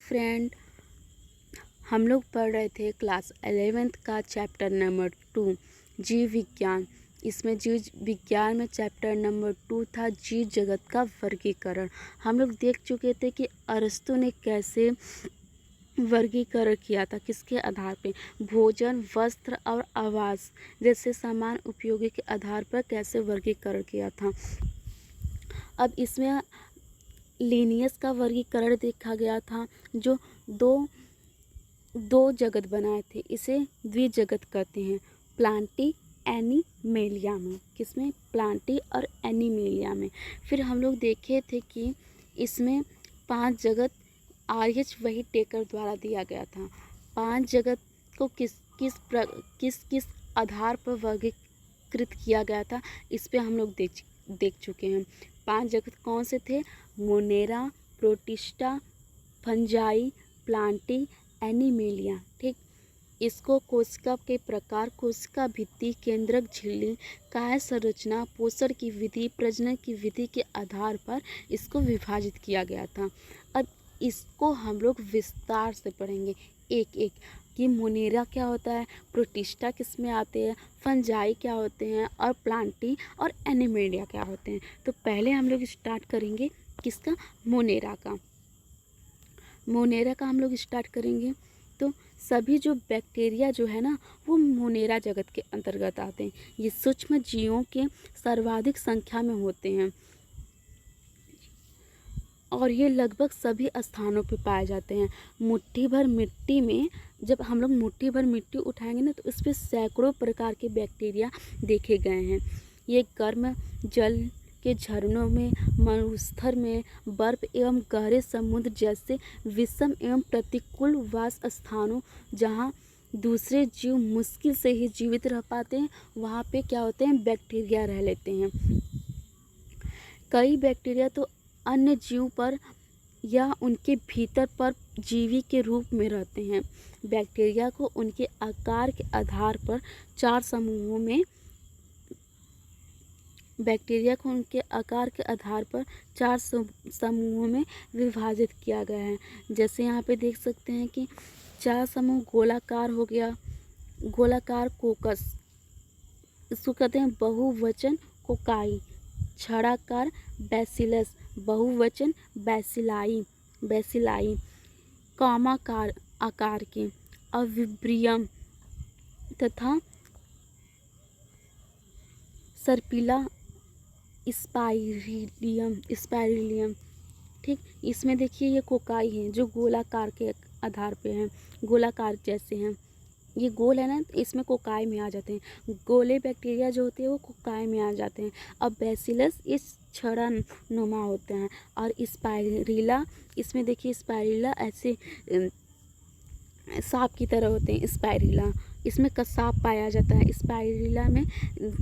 Friend, हम लोग पढ़ रहे थे क्लास 11th का चैप्टर नंबर 2 जीव विज्ञान। इसमें जीव विज्ञान में चैप्टर नंबर 2 था जीव जगत का वर्गीकरण। हम लोग देख चुके थे कि अरस्तु ने कैसे वर्गीकरण किया था, किसके आधार पे, भोजन, वस्त्र और आवास जैसे सामान उपयोगी के आधार पर कैसे वर्गीकरण किया था। अब इसमें लिनियस का वर्गीकरण देखा गया था, जो दो जगत बनाए थे, इसे द्विजगत कहते हैं, प्लांटी एनिमेलिया में। किसमें? प्लांटी और एनिमेलिया में। फिर हम लोग देखे थे कि इसमें 5 जगत आर्यच वही टेकर द्वारा दिया गया था। 5 जगत को किस आधार पर वर्गीकृत किया गया था, इस पे हम लोग देख चुके हैं। 5 जगत कौन से थे? Monera, protista, fungi, Plantae, animalia. ठीक, इसको कोशिका के प्रकार, कोशिका भित्ति, केंद्रक झिल्ली, काय संरचना, पोषण की विधि, प्रजनन की विधि के आधार पर इसको विभाजित किया गया था। अब इसको हम लोग विस्तार से पढ़ेंगे एक एक कि मोनेरा क्या होता है, प्रोटिस्टा किस में आते हैं, फंजाई क्या होते हैं, और प्लांटी और एनिमेलिया क्या होते हैं। तो पहले हम लोग स्टार्ट करेंगे किसका? मोनेरा का। मोनेरा का हम लोग स्टार्ट करेंगे। तो सभी जो बैक्टीरिया जो है ना, वो मोनेरा जगत के अंतर्गत आते हैं। ये सूक्ष्म जीवों के सर्वाधिक संख्या में होते हैं और ये लगभग सभी स्थानों पर पाए जाते हैं। मुट्ठी भर मिट्टी में, जब हम लोग मुट्ठी भर मिट्टी उठाएंगे ना, तो उस पर सैकड़ों प्रकार के बैक्टीरिया देखे गए हैं। ये गर्म जल के झरनों में, मरुस्थल में, बर्फ एवं गहरे समुद्र जैसे विषम एवं प्रतिकूल वास स्थानों जहाँ दूसरे जीव मुश्किल से ही जीवित रह पाते हैं, वहाँ पे क्या होते हैं? बैक्टीरिया रह लेते हैं। कई बैक्टीरिया तो अन्य जीव पर या उनके भीतर पर जीवी के रूप में रहते हैं। बैक्टीरिया को उनके आकार के आधार पर 4 समूहों में समूहों में विभाजित किया गया है। जैसे यहाँ पे देख सकते हैं कि 4 समूह गोलाकार हो गया, गोलाकार कोकस, इसको कहते हैं बहुवचन कोकाई। छड़ाकार बैसिलस, बहुवचन बैसिलाई। कामाकार आकार के अविब्रियम तथा सर्पिला स्पाइरिलियम। ठीक, इसमें देखिए ये कोकाई हैं जो गोलाकार के आधार पे हैं, गोलाकार जैसे हैं। ये गोल है ना, तो इसमें कोकाई में आ जाते हैं। गोले बैक्टीरिया जो होते हैं वो कोकाई में आ जाते हैं। अब बैसिलस इस छड़ा नुमा होते हैं, और स्पाइरिला, इसमें देखिए स्पाइरिला ऐसे सांप की तरह होते हैं। स्पाइरिला, इसमें कसाप पाया जाता है, स्पाइरिला में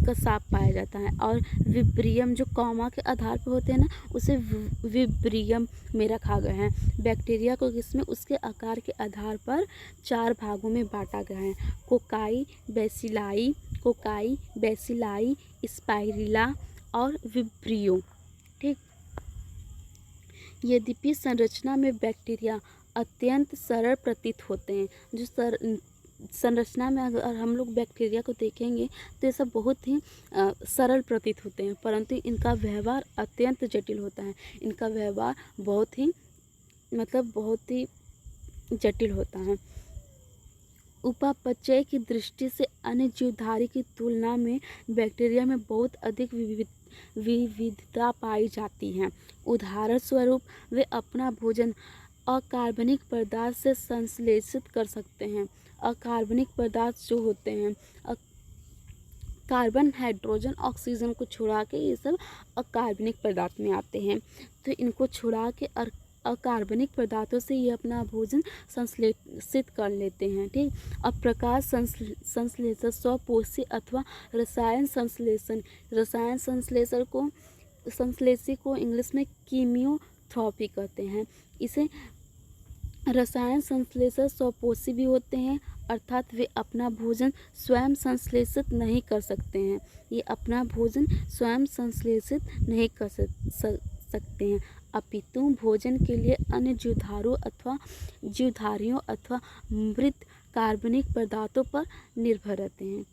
कसाप पाया जाता है। और विब्रियम जो कॉमा के आधार पर होते हैं ना, उसे विब्रियम में रखा गया है। बैक्टीरिया को इसमें उसके आकार के आधार पर 4 भागों में बांटा गया है, कोकाई, बैसिलाई, स्पाइरिला और विब्रियो। ठीक, यद्यपि संरचना में बैक्टीरिया अत्यंत सरल प्रतीत होते हैं। जो संरचना में अगर हम लोग बैक्टीरिया को देखेंगे तो ये सब बहुत ही सरल प्रतीत होते हैं, परंतु इनका व्यवहार अत्यंत जटिल होता है। इनका व्यवहार बहुत ही जटिल होता है। उपापचय की दृष्टि से अन्य जीवधारी की तुलना में बैक्टीरिया में बहुत अधिक विविधता पाई जाती है। उदाहरण स्वरूप वे अपना भोजन अकार्बनिक पदार्थ से संश्लेषित कर सकते हैं। अकार्बनिक पदार्थ जो होते हैं, कार्बन, हाइड्रोजन, ऑक्सीजन को छुड़ा के ये सब अकार्बनिक पदार्थ में आते हैं। तो इनको छुड़ा के अकार्बनिक पदार्थों से ये अपना भोजन संश्लेषित कर लेते हैं। ठीक, अब प्रकाश संश्लेषण, स्वपोषी अथवा रसायन संश्लेषी को इंग्लिश में कीमियोथेरेपी कहते हैं। इसे रसायन संश्लेषक स्वपोषी भी होते हैं, अर्थात वे अपना भोजन स्वयं संश्लेषित नहीं कर सकते हैं। ये अपना भोजन स्वयं संश्लेषित नहीं कर सकते हैं, अपितु भोजन के लिए अन्य जीवधारियों अथवा मृत कार्बनिक पदार्थों पर निर्भर रहते हैं।